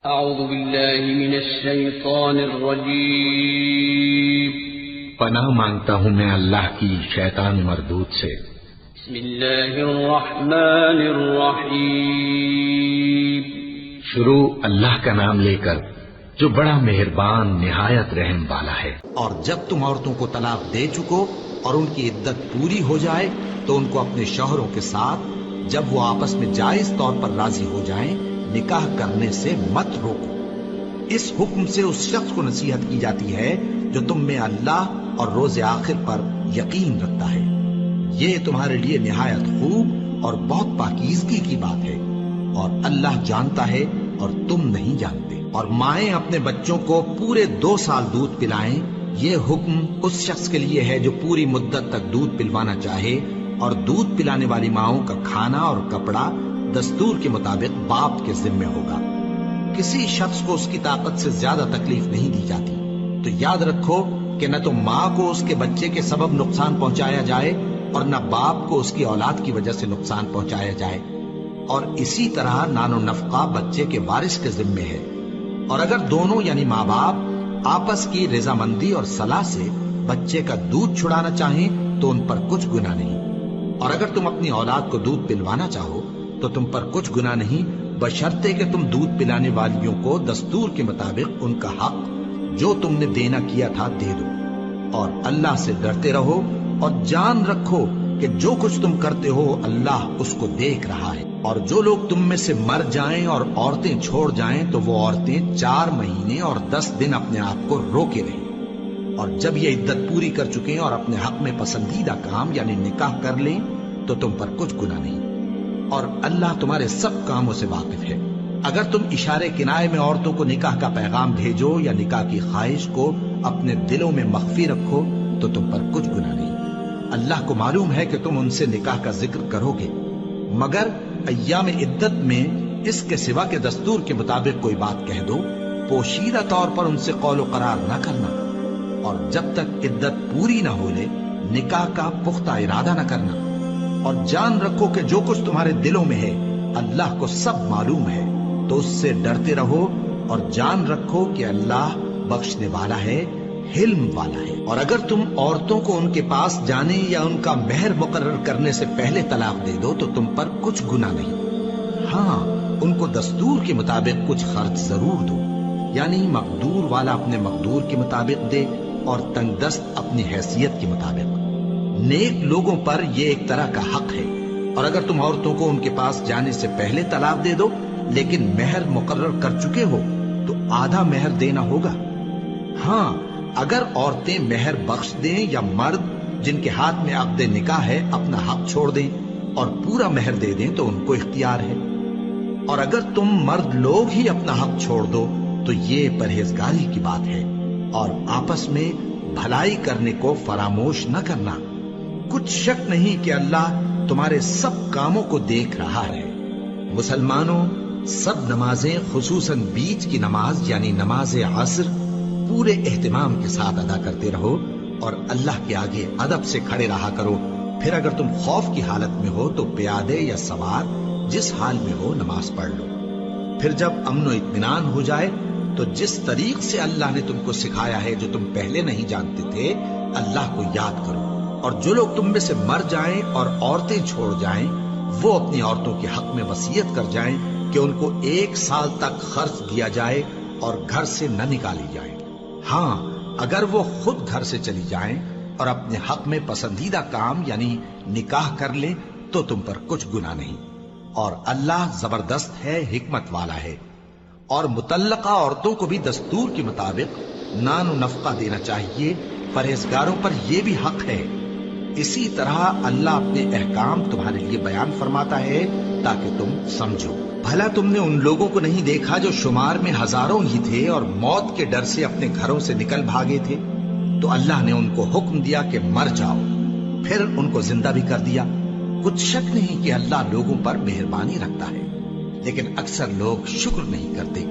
اعوذ باللہ من الشیطان الرجیم پناہ مانگتا ہوں میں اللہ کی شیطان مردود سے۔ بسم اللہ الرحمن الرحیم شروع اللہ کا نام لے کر جو بڑا مہربان نہایت رحم والا ہے۔ اور جب تم عورتوں کو طلاق دے چکو اور ان کی عدت پوری ہو جائے تو ان کو اپنے شوہروں کے ساتھ جب وہ آپس میں جائز طور پر راضی ہو جائیں نکاح کرنے سے مت روکو۔ اس حکم سے اس شخص کو نصیحت کی جاتی ہے جو تم میں اللہ اور روز آخر پر یقین رکھتا ہے۔ یہ تمہارے لیے نہایت خوب اور بہت پاکیزگی کی بات ہے، اور اللہ جانتا ہے اور تم نہیں جانتے۔ اور مائیں اپنے بچوں کو پورے 2 سال دودھ پلائیں، یہ حکم اس شخص کے لیے ہے جو پوری مدت تک دودھ پلوانا چاہے، اور دودھ پلانے والی ماؤں کا کھانا اور کپڑا دستور کے مطابق باپ کے ذمہ ہوگا۔ کسی شخص کو اس کی طاقت سے زیادہ تکلیف نہیں دی جاتی، تو یاد رکھو کہ نہ تو ماں کو اس کے بچے کے سبب نقصان پہنچایا جائے اور نہ باپ کو اس کی اولاد کی وجہ سے نقصان پہنچایا جائے، اور اسی طرح نان و نفقہ بچے کے وارث کے ذمہ ہے۔ اور اگر دونوں یعنی ماں باپ آپس کی رضامندی اور صلاح سے بچے کا دودھ چھڑانا چاہیں تو ان پر کچھ گناہ نہیں، اور اگر تم اپنی اولاد کو دودھ پلوانا چاہو تو تم پر کچھ گناہ نہیں، بشرطے کہ تم دودھ پلانے والیوں کو دستور کے مطابق ان کا حق جو تم نے دینا کیا تھا دے دو۔ اور اللہ سے ڈرتے رہو اور جان رکھو کہ جو کچھ تم کرتے ہو اللہ اس کو دیکھ رہا ہے۔ اور جو لوگ تم میں سے مر جائیں اور عورتیں چھوڑ جائیں تو وہ عورتیں 4 مہینے اور 10 دن اپنے آپ کو روکے رہیں، اور جب یہ عدت پوری کر چکیں اور اپنے حق میں پسندیدہ کام یعنی نکاح کر لیں تو تم پر کچھ گناہ نہیں، اور اللہ تمہارے سب کاموں سے واقف ہے۔ اگر تم اشارے کنائے میں عورتوں کو نکاح کا پیغام بھیجو یا نکاح کی خواہش کو اپنے دلوں میں مخفی رکھو تو تم پر کچھ گناہ نہیں۔ اللہ کو معلوم ہے کہ تم ان سے نکاح کا ذکر کرو گے، مگر ایام عدت میں اس کے سوا کے دستور کے مطابق کوئی بات کہہ دو، پوشیدہ طور پر ان سے قول و قرار نہ کرنا، اور جب تک عدت پوری نہ ہو لے نکاح کا پختہ ارادہ نہ کرنا۔ اور جان رکھو کہ جو کچھ تمہارے دلوں میں ہے اللہ کو سب معلوم ہے، تو اس سے ڈرتے رہو اور جان رکھو کہ اللہ بخشنے والا ہے، حلم والا ہے۔ اور اگر تم عورتوں کو ان کے پاس جانے یا ان کا مہر مقرر کرنے سے پہلے طلاق دے دو تو تم پر کچھ گناہ نہیں، ہاں ان کو دستور کے مطابق کچھ خرچ ضرور دو، یعنی مقدور والا اپنے مقدور کے مطابق دے اور تنگ دست اپنی حیثیت کے مطابق۔ نیک لوگوں پر یہ ایک طرح کا حق ہے۔ اور اگر تم عورتوں کو ان کے پاس جانے سے پہلے طلاق دے دو لیکن مہر مقرر کر چکے ہو تو آدھا مہر دینا ہوگا۔ ہاں اگر عورتیں مہر بخش دیں یا مرد جن کے ہاتھ میں عقد نکاح ہے اپنا حق چھوڑ دیں اور پورا مہر دے دیں تو ان کو اختیار ہے۔ اور اگر تم مرد لوگ ہی اپنا حق چھوڑ دو تو یہ پرہیزگاری کی بات ہے، اور آپس میں بھلائی کرنے کو فراموش نہ کرنا۔ کچھ شک نہیں کہ اللہ تمہارے سب کاموں کو دیکھ رہا ہے۔ مسلمانوں، سب نمازیں خصوصاً بیچ کی نماز یعنی نماز عصر پورے اہتمام کے ساتھ ادا کرتے رہو، اور اللہ کے آگے ادب سے کھڑے رہا کرو۔ پھر اگر تم خوف کی حالت میں ہو تو پیادے یا سوار جس حال میں ہو نماز پڑھ لو۔ پھر جب امن و اطمینان ہو جائے تو جس طریق سے اللہ نے تم کو سکھایا ہے جو تم پہلے نہیں جانتے تھے اللہ کو یاد کرو۔ اور جو لوگ تم میں سے مر جائیں اور عورتیں چھوڑ جائیں وہ اپنی عورتوں کے حق میں وصیت کر جائیں کہ ان کو 1 سال تک خرچ دیا جائے اور گھر سے نہ نکالی جائے۔ ہاں اگر وہ خود گھر سے چلی جائیں اور اپنے حق میں پسندیدہ کام یعنی نکاح کر لیں تو تم پر کچھ گناہ نہیں، اور اللہ زبردست ہے، حکمت والا ہے۔ اور مطلقہ عورتوں کو بھی دستور کے مطابق نان و نفقہ دینا چاہیے، پرہیزگاروں پر یہ بھی حق ہے۔ اسی طرح اللہ اپنے احکام تمہارے لیے بیان فرماتا ہے تاکہ تم سمجھو۔ بھلا تم نے ان لوگوں کو نہیں دیکھا جو شمار میں ہزاروں ہی تھے اور موت کے ڈر سے اپنے گھروں سے نکل بھاگے تھے، تو اللہ نے ان کو حکم دیا کہ مر جاؤ، پھر ان کو زندہ بھی کر دیا۔ کچھ شک نہیں کہ اللہ لوگوں پر مہربانی رکھتا ہے، لیکن اکثر لوگ شکر نہیں کرتے۔